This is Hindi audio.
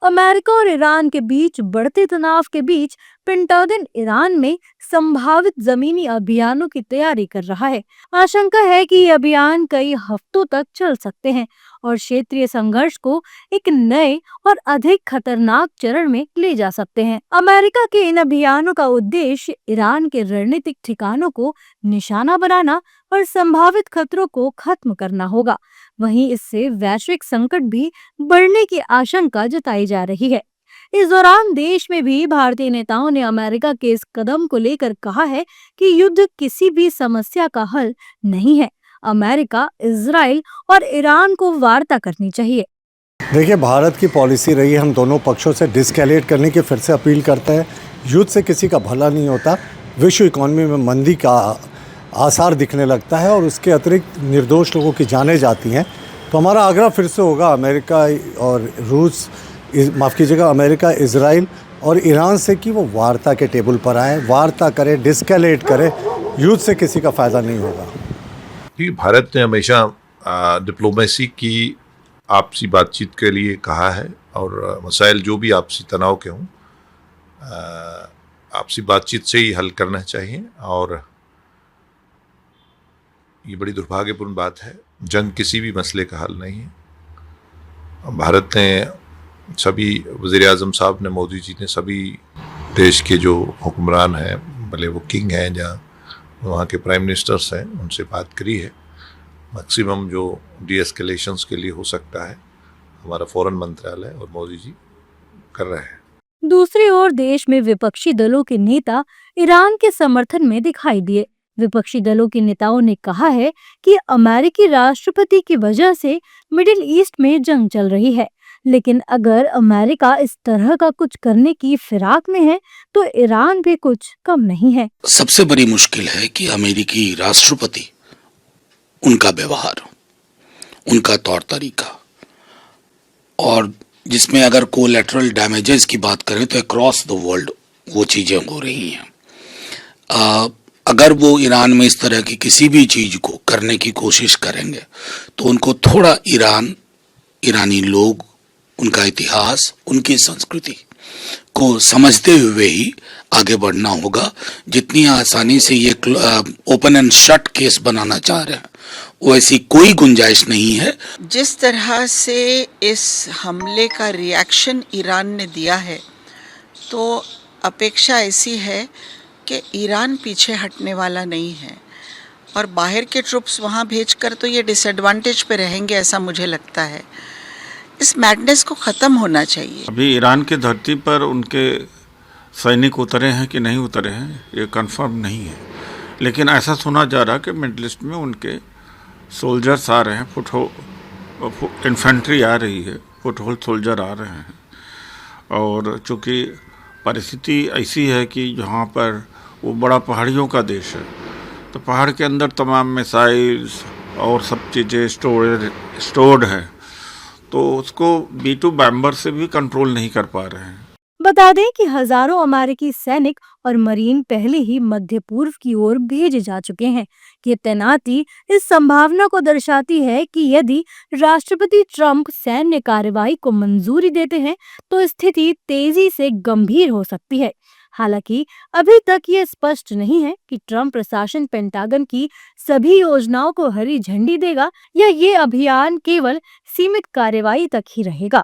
अमेरिका और ईरान के बीच बढ़ते तनाव के बीच पेंटागन ईरान में संभावित जमीनी अभियानों की तैयारी कर रहा है। आशंका है कि ये अभियान कई हफ्तों तक चल सकते हैं और क्षेत्रीय संघर्ष को एक नए और अधिक खतरनाक चरण में ले जा सकते हैं। अमेरिका के इन अभियानों का उद्देश्य ईरान के रणनीतिक ठिकानों को निशाना बनाना और संभावित खतरों को खत्म करना होगा। वहीं इससे वैश्विक संकट भी बढ़ने की आशंका जताई जा रही है। इस दौरान देश में भी भारतीय नेताओं ने अमेरिका के इस कदम को लेकर कहा है कि युद्ध किसी भी समस्या का हल नहीं है। अमेरिका, इजराइल और ईरान को वार्ता करनी चाहिए। देखिए, भारत की पॉलिसी रही है, हम दोनों पक्षों से डिस्केलेट करने की फिर से अपील करते हैं। युद्ध से किसी का भला नहीं होता। विश्व इकॉनमी में मंदी का आसार दिखने लगता है और उसके अतिरिक्त निर्दोष लोगों की जानें जाती हैं। तो हमारा आग्रह फिर से होगा अमेरिका और रूस, माफ़ कीजिएगा, अमेरिका, इजराइल और ईरान से कि वो वार्ता के टेबल पर आए, वार्ता करें, डिस्केलेट करें। युद्ध से किसी का फ़ायदा नहीं होगा। भारत ने हमेशा डिप्लोमेसी की आपसी बातचीत के लिए कहा है और मसाइल जो भी आपसी तनाव के हों आपसी बातचीत से ही हल करना चाहिए। और ये बड़ी दुर्भाग्यपूर्ण बात है, जंग किसी भी मसले का हल नहीं है। भारत ने सभी, वज़ीर आज़म साहब ने, मोदी जी ने सभी देश के जो हुक्मरान हैं, भले वो किंग हैं या वहाँ के प्राइम मिनिस्टर्स हैं, उनसे बात करी है। मैक्सिमम जो डी-एस्केलेशंस के लिए हो सकता है हमारा फॉरेन मंत्रालय और मोदी जी कर रहे हैं। दूसरी ओर देश में विपक्षी दलों के नेता ईरान के समर्थन में दिखाई दिए। विपक्षी दलों के नेताओं ने कहा है कि अमेरिकी राष्ट्रपति की वजह से मिडिल ईस्ट में जंग चल रही है, लेकिन अगर अमेरिका इस तरह का कुछ करने की फिराक में है तो ईरान भी कुछ कम नहीं है। सबसे बड़ी मुश्किल है कि अमेरिकी राष्ट्रपति, उनका व्यवहार, उनका तौर तरीका, और जिसमें अगर कोलैटरल डैमेजेस की बात करें तो अक्रॉस द वर्ल्ड वो चीज़ें हो रही हैं। अगर वो ईरान में इस तरह की किसी भी चीज़ को करने की कोशिश करेंगे तो उनको थोड़ा ईरानी लोग, उनका इतिहास, उनकी संस्कृति को समझते हुए ही आगे बढ़ना होगा। जितनी आसानी से ये ओपन एंड शट केस बनाना चाह रहे हैं, वैसी कोई गुंजाइश नहीं है। जिस तरह से इस हमले का रिएक्शन ईरान ने दिया है, तो अपेक्षा ऐसी है कि ईरान पीछे हटने वाला नहीं है और बाहर के ट्रुप्स वहाँ भेजकर तो ये डिसएडवांटेज पे रहेंगे, ऐसा मुझे लगता है। इस मैडनेस को ख़त्म होना चाहिए। अभी ईरान की धरती पर उनके सैनिक उतरे हैं कि नहीं उतरे हैं ये कंफर्म नहीं है, लेकिन ऐसा सुना जा रहा है कि मिडिल ईस्ट में उनके सोल्जर्स आ रहे हैं, इन्फेंट्री आ रही है, फुटहोल सोल्जर आ रहे हैं। और चूँकि परिस्थिति ऐसी है कि जहाँ पर वो बड़ा पहाड़ियों का देश है, तो पहाड़ के अंदर तमाम मिसाइल्स और सब चीज़ें स्टोर्ड है, तो उसको B-2 बॉम्बर से भी कंट्रोल नहीं कर पा रहे हैं। बता दें कि हजारों अमेरिकी सैनिक और मरीन पहले ही मध्य पूर्व की ओर भेजे जा चुके हैं। ये तैनाती इस संभावना को दर्शाती है कि यदि राष्ट्रपति ट्रंप सैन्य कार्रवाई को मंजूरी देते हैं तो स्थिति तेजी से गंभीर हो सकती है। हालांकि अभी तक ये स्पष्ट नहीं है कि ट्रंप प्रशासन पेंटागन की सभी योजनाओं को हरी झंडी देगा या ये अभियान केवल सीमित कार्रवाई तक ही रहेगा।